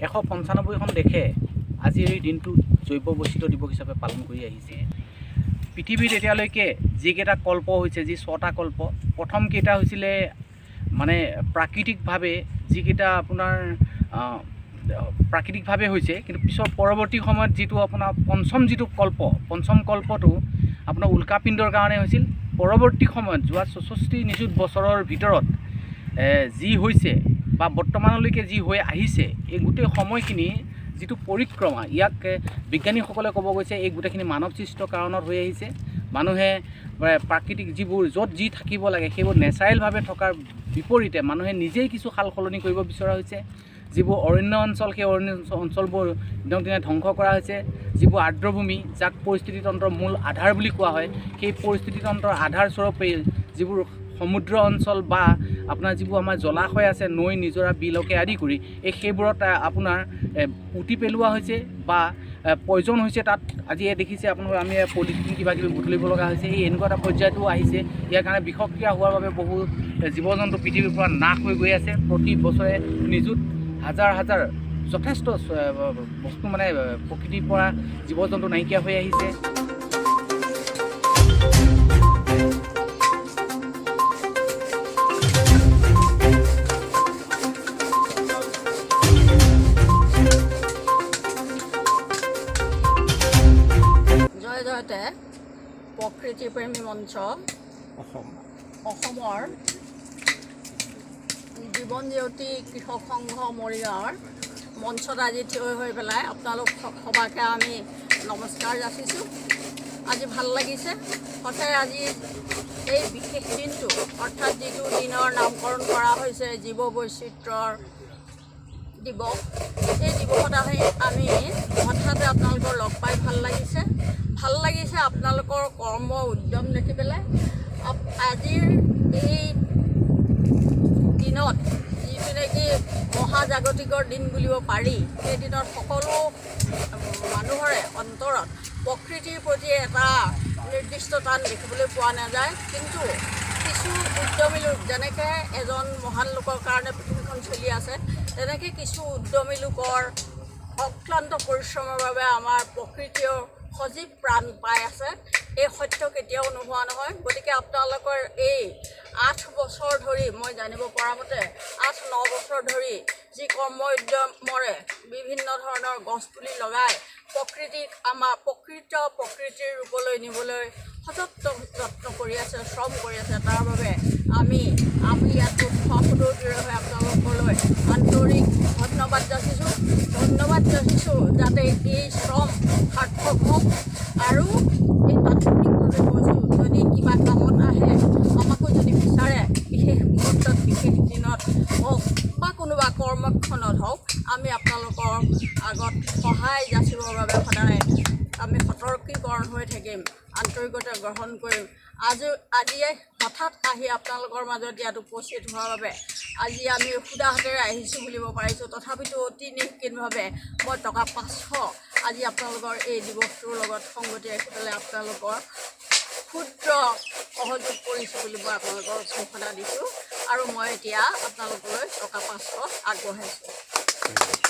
195খন দেশে আজিৰ এই দিনটো জৈৱ বৈচিত্ৰ্য দিৱস হিচাপে পালন কৰি আহিছে। পৃথিৱীত এতিয়ালৈকে যিকেইটা কল্প হৈছে, যি 6টা কল্প, প্ৰথম কেইটা হৈছিলে মানে প্ৰাকৃতিকভাৱে যিকেইটা আপোনাৰ প্ৰাকৃতিকভাৱে হৈছে, কিন্তু পিছৰ পৰৱৰ্তী সময়ত যিটো আপোনাৰ পঞ্চম কল্পটো আপোনাৰ উল্কাপিণ্ডৰ কাৰণে হৈছিল। পৰৱৰ্তী সময়ত যোৱা 64 নিযুত বছৰৰ ভিতৰত যি হৈছে বা বৰ্তমানলৈকে যি হৈ আহিছে, এই গোটেই সময়খিনি যিটো পৰিক্ৰমা, ইয়াক বিজ্ঞানীসকলে ক'ব গৈছে এই গোটেইখিনি মানৱসৃষ্ট কাৰণত হৈ আহিছে। মানুহে প্ৰাকৃতিক যিবোৰ য'ত যি থাকিব লাগে সেইবোৰ নেচাৰেলভাৱে থকাৰ বিপৰীতে মানুহে নিজেই কিছু সাল সলনি কৰিব বিচৰা হৈছে। যিবোৰ অৰণ্য অঞ্চল, সেই অৰণ্য অঞ্চলবোৰ দিনক দিনে ধ্বংস কৰা হৈছে। যিবোৰ আৰ্দ্ৰভূমি, যাক পৰিস্থিতিতন্ত্ৰৰ মূল আধাৰ বুলি কোৱা হয়, সেই পৰিস্থিতিতন্ত্ৰৰ আধাৰস্বৰূপে যিবোৰ সমুদ্ৰ অঞ্চল বা আপোনাৰ যিবোৰ আমাৰ জলাশয় আছে, নৈ, নিজৰা, বিলকে আদি কৰি সেইবোৰত আপোনাৰ পুতি পেলোৱা হৈছে বা প্ৰয়োজন হৈছে। তাত আজি দেখিছে আপোনালোকে আমি পলিথিন কিবা কিবি বুটলিব লগা হৈছে। এই এনেকুৱা এটা পৰ্যায়তো আহিছে। ইয়াৰ কাৰণে বিষক্ৰিয়া হোৱাৰ বাবে বহু জীৱ জন্তু পৃথিৱীৰ পৰা নাশ হৈ গৈ আছে। প্ৰতি বছৰে নিযুত হাজাৰ যথেষ্ট বস্তু মানে প্ৰকৃতিৰ পৰা জীৱ জন্তু নাইকিয়া হৈ আহিছে। জয়তে প্ৰকৃতিপ্ৰেমী মঞ্চ অসমৰ জীৱন জ্যোতি কৃষক সংঘ মৰিগাঁৱৰ মঞ্চত আজি থিয় হৈ পেলাই আপোনালোক সবাকে আমি নমস্কাৰ যাচিছোঁ। আজি ভাল লাগিছে সঁচাই। আজি এই বিশেষ দিনটো, অৰ্থাৎ যিটো দিনৰ নামকৰণ কৰা হৈছে জীৱ বৈচিত্ৰ্যৰ দিৱস, এই দিৱসত আমি হঠাতে আপোনালোকৰ লগ পাই ভাল লাগিছে। আপোনালোকৰ কৰ্ম উদ্যম দেখি পেলাই। আজিৰ এই দিনত যিটো নেকি মহাজাগতিকৰ দিন বুলিব পাৰি, সেই দিনত সকলো মানুহৰে অন্তৰত প্ৰকৃতিৰ প্ৰতি এটা নিৰ্দিষ্ট টান দেখিবলৈ পোৱা নাযায়। কিন্তু কিছু উদ্যমী লোক, যেনেকৈ এজন মহান লোকৰ কাৰণে পৃথিৱীখন চলি আছে, তেনেকৈ কিছু উদ্যমী লোকৰ অক্লান্ত পৰিশ্ৰমৰ বাবে আমাৰ প্ৰকৃতিয়েও সজীৱ প্ৰাণ পাই আছে। এই সত্য কেতিয়াও নোহোৱা নহয়। গতিকে আপোনালোকৰ এই 8 বছৰ ধৰি, মই জানিব পৰা মতে 8-9 বছৰ ধৰি যি কৰ্ম উদ্যমৰে বিভিন্ন ধৰণৰ গছপুলি লগাই প্ৰকৃতিক আমাৰ প্ৰকৃতিৰ ৰূপলৈ নিবলৈ সযত্ন যত্ন কৰি আছে, শ্ৰম কৰি আছে, তাৰ বাবে আমি ইয়াত সহযোগীৰে হৈ আপোনালোকলৈ আন্তৰিক ধন্যবাদ যাচিছোঁ। যাতে এই শ্ৰম সাৰ্থক হওক। আৰু এই তাৎক্ষণিকভাৱে কৈছোঁ, যদি কিবা কামত আহে, আমাকো যদি বিচাৰে, বিশেষ মুহূৰ্তত, বিশেষ দিনত হওক বা কোনোবা কৰ্মক্ষণত হওক, আমি আপোনালোকৰ আগত সহায় যাচিবৰ বাবে সদায় আমি সতৰ্কীকৰণ হৈ থাকিম, আন্তৰিকতা গ্ৰহণ কৰিম। আজি হঠাৎ আহি আপোনালোকৰ মাজত ইয়াত উপস্থিত হোৱাৰ বাবে আজি আমি সুদা হাতেৰে আহিছোঁ বুলিব পাৰিছোঁ। তথাপিতো অতি নিশ্চিতভাৱে মই টকা 500 আজি আপোনালোকৰ এই দিৱসটোৰ লগত সংগতি ৰাখি পেলাই আপোনালোকৰ ক্ষুদ্ৰ সহযোগ কৰিছোঁ বুলি মই আপোনালোকৰ ঘোষণা দিছোঁ। আৰু মই এতিয়া আপোনালোকলৈ টকা 500 আগবঢ়াইছোঁ।